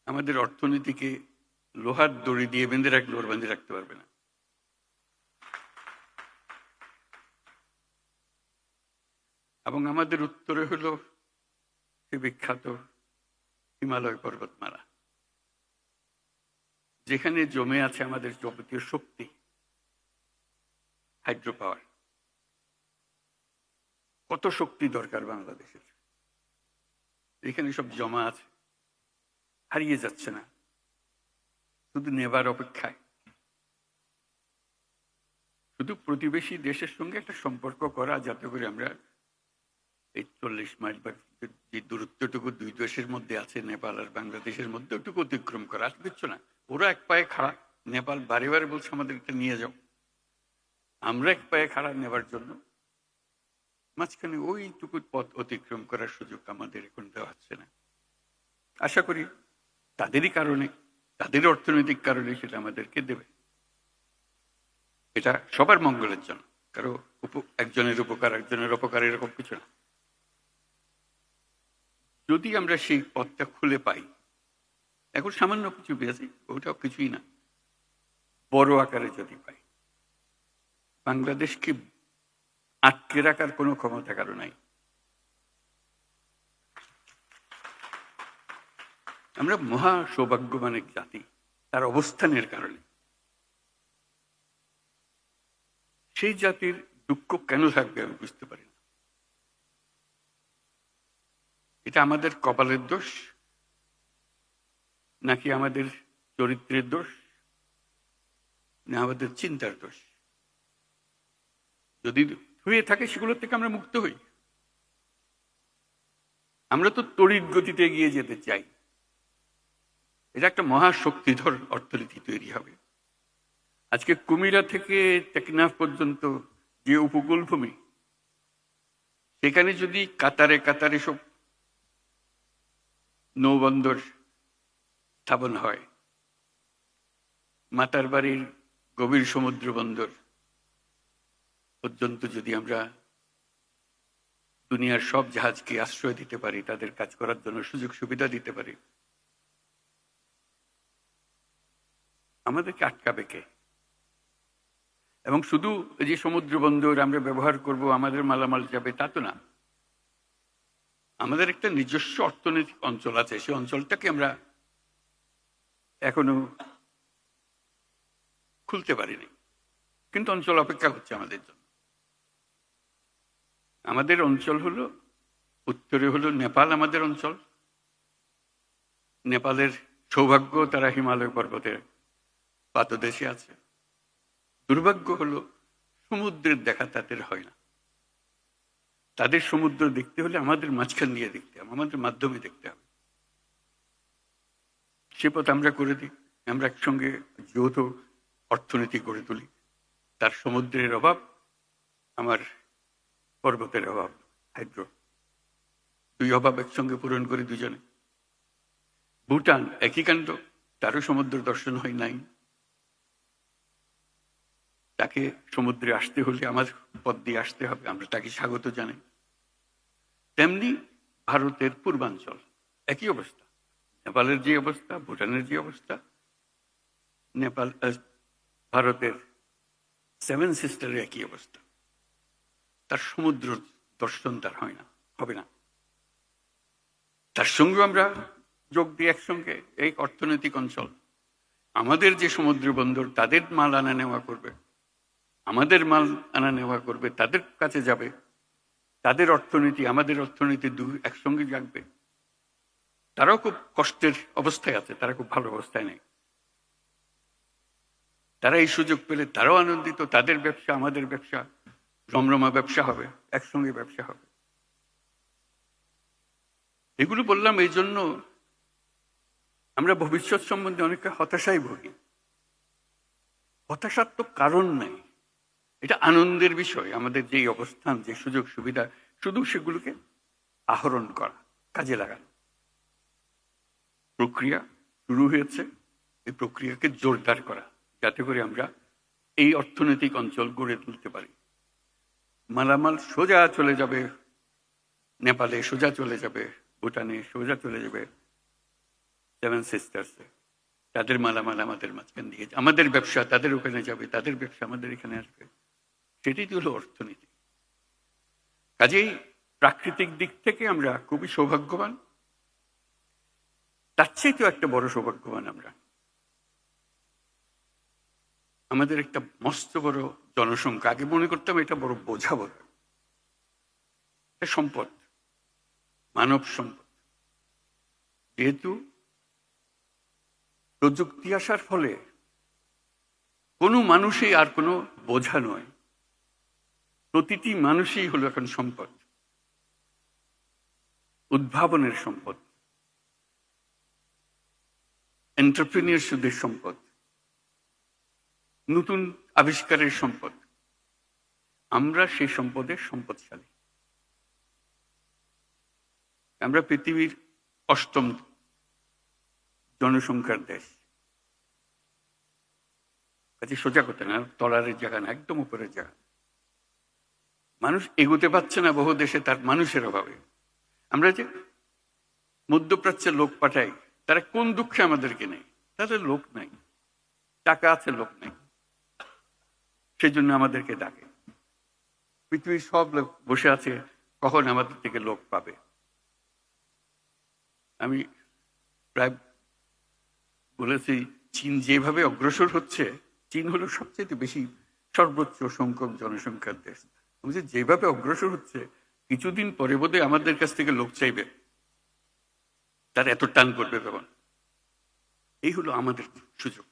আমাদের অর্থনীতিকে লোহার দড়ি দিয়ে বেঁধে রাখলে ওর বেঁধে রাখতে পারবে না। এবং আমাদের উত্তরে হলো সে বিখ্যাত হিমালয় পর্বতমালা, যেখানে জমে আছে আমাদের যাবতীয় শক্তি, হাইড্রো পাওয়ার। কত শক্তি দরকার বাংলাদেশের, এখানে সব জমা আছে, হারিয়ে যাচ্ছে না, শুধু নেবার অপেক্ষায়। শুধু প্রতিবেশী দেশের সঙ্গে একটা সম্পর্ক করা, যাতে করে আমরা এই 40 মাইল বা যে দূরত্বটুকু দুই দেশের মধ্যে আছে, নেপাল আর বাংলাদেশের মধ্যে, ওটুকু অতিক্রম করা। আর কিচ্ছু না। ওরা এক পায়ে খাড়া, নেপাল বারে বারে বলছে আমাদেরকে নিয়ে যাও, আমরা এক পায়ে খাড়া নেবার জন্য। মাঝখানে ওইটুকু পথ অতিক্রম করার সুযোগ আমাদের এখন দেওয়া হচ্ছে না। আশা করি তাদেরই কারণে, তাদের অর্থনৈতিক কারণে সেটা আমাদেরকে দেবে। এটা সবার মঙ্গলের জন্য, কারো একজনের উপকার একজনের অপকার এরকম কিছু না। যদি আমরা সেই পথটা খুলে পাই, এখন সামান্য কিছু পেয়েছি, ওটাও কিছুই না, বড় আকারে যদি পাই, বাংলাদেশকে আটকে রাখার কোনো ক্ষমতা কারো নাই। আমরা মহা সৌভাগ্যবান এক জাতি, তার অবস্থানের কারণে। সেই জাতির দুঃখ কেন থাকবে আমি বুঝতে পারি না। এটা আমাদের কপালের দোষ, নাকি আমাদের চরিত্রের দোষ, না আমাদের চিন্তার দোষ? যদি হয়ে থাকে সেগুলোর থেকে আমরা মুক্ত হই। আমরা তো তড়িৎ গতিতে এগিয়ে যেতে চাই। এটা একটা মহাশক্তিধর অর্থনীতি তৈরি হবে। আজকে কুমিরা থেকে টেকনাফ পর্যন্ত যে উপকূল ভূমি, সেখানে যদি কাতারে কাতারে সব নৌবন্দর স্থাপন হয়, মাতার বাড়ির গভীর সমুদ্র বন্দর পর্যন্ত যদি আমরা দুনিয়ার সব জাহাজকে আশ্রয় দিতে পারি, তাদের কাজ করার জন্য সুযোগ সুবিধা দিতে পারি, আমাদেরকে আটকাবে কে? এবং শুধু যে সমুদ্র বন্দর আমরা ব্যবহার করব, আমাদের মালামাল যাবে, তা তো না। আমাদের একটা নিজস্ব অর্থনৈতিক অঞ্চল আছে, সেই অঞ্চলটাকে আমরা এখনো খুলতে পারিনি, কিন্তু অঞ্চল অপেক্ষা করছে আমাদের জন্য। আমাদের অঞ্চল হলো, উত্তরে হলো নেপাল আমাদের অঞ্চল। নেপালের সৌভাগ্য, তারা হিমালয় পর্বতের পাদদেশে আছে। দুর্ভাগ্য হলো সমুদ্রের দেখা তাদের হয় না। তাদের সমুদ্র দেখতে হলে আমাদের মাঝখান দিয়ে দেখতে হবে, আমাদের মাধ্যমে দেখতে হবে। সে পথ আমরা করে দিই, আমরা একসঙ্গে যৌথ অর্থনীতি গড়ে তুলি। তার সমুদ্রের অভাব, আমার পর্বতের অভাব, হাইড্রো, দুই অভাব একসঙ্গে পূরণ করি দুজনে। ভুটান একই কাণ্ড, তারও সমুদ্র দর্শন হয় নাই। তাকে সমুদ্রে আসতে হলে আমার পথ দিয়ে আসতে হবে, আমরা তাকে স্বাগত জানাই। তেমনি ভারতের পূর্বাঞ্চল একই অবস্থা, নেপালের যে অবস্থা, ভুটানের যে অবস্থা, ভারতের 7 সিস্টারের একই অবস্থা। তার সমুদ্র দর্শন তার হয় না, হবে না। তার সঙ্গে আমরা যোগ দিই একসঙ্গে এই অর্থনৈতিক অঞ্চল। আমাদের যে সমুদ্র বন্দর, তাদের মাল আনা নেওয়া করবে, আমাদের মাল আনা নেওয়া করবে, তাদের কাছে যাবে। তাদের অর্থনীতি আমাদের অর্থনীতি একসঙ্গে জাগবে। তারাও খুব কষ্টের অবস্থায় আছে, তারা খুব ভালো অবস্থায় নেই। তারা এই সুযোগ পেলে তারাও আনন্দিত, তাদের ব্যবসা আমাদের ব্যবসা, রমরমা ব্যবসা হবে, একসঙ্গে ব্যবসা হবে। এগুলো বললাম এই জন্য, আমরা ভবিষ্যৎ সম্বন্ধে অনেকটা হতাশায় ভুগি। হতাশার তো কারণ নাই, এটা আনন্দের বিষয়। আমাদের যে অবস্থান, যে সুযোগ সুবিধা, শুধু সেগুলোকে আহরণ করা, কাজে লাগানো। প্রক্রিয়া শুরু হয়েছে, এই প্রক্রিয়াকে জোরদার করা, যাতে করে আমরা এই অর্থনৈতিক অঞ্চল গড়ে তুলতে পারি। মালামাল সোজা চলে যাবে নেপালে, সোজা চলে যাবে ভুটানে, সোজা চলে যাবে সেভেন সিস্টার্সে, তাদের মালামাল আমাদের মাঝখান দিয়ে, আমাদের ব্যবসা তাদের ওখানে যাবে, তাদের ব্যবসা আমাদের এখানে আসবে। সেটাই তো হলো অর্থনীতি। কাজেই প্রাকৃতিক দিক থেকে আমরা খুবই সৌভাগ্যবান, তার চেয়েও একটা বড় সৌভাগ্যবান আমরা, আমাদের একটা মস্ত বড় জনসংখ্যা। আগে মনে করতাম এটা বড় বোঝা বড় সম্পদ, মানব সম্পদ। যেহেতু প্রযুক্তি আসার ফলে কোনো মানুষই আর কোনো বোঝা নয়, প্রতিটি মানুষই হলো এখন সম্পদ, উদ্ভাবনের সম্পদ, এন্টারপ্রেনিয়রশিপের সম্পদ, নতুন আবিষ্কারের সম্পদ। আমরা সেই সম্পদের সম্পদশালী। আমরা পৃথিবীর 8ম জনসংখ্যার দেশ। কাজে সোজা কথা না, তলারের জায়গা না, একদম উপরের জায়গা। মানুষ এগোতে পারছে না বহু দেশে তার মানুষের অভাবে। আমরা যে মধ্যপ্রাচ্যের লোক পাঠাই, তারা কোন দুঃখে আমাদেরকে নেই? তাদের লোক নাই, টাকা আছে, লোক নাই, সেই জন্য আমাদেরকে ডাকে। পৃথিবীর সব লোক বসে আছে কখন আমাদের থেকে লোক পাবে। আমি প্রায় বলেছি, চীন যেভাবে অগ্রসর হচ্ছে, চীন হলো সবচেয়ে বেশি সর্বোচ্চ সংখ্যক জনসংখ্যার দেশ। যেভাবে অগ্রসর হচ্ছে, কিছুদিন পরে বোধহয় আমাদের কাছ থেকে লোক চাইবে, তার এত টান করবে তখন। এই হলো আমাদের সুযোগ।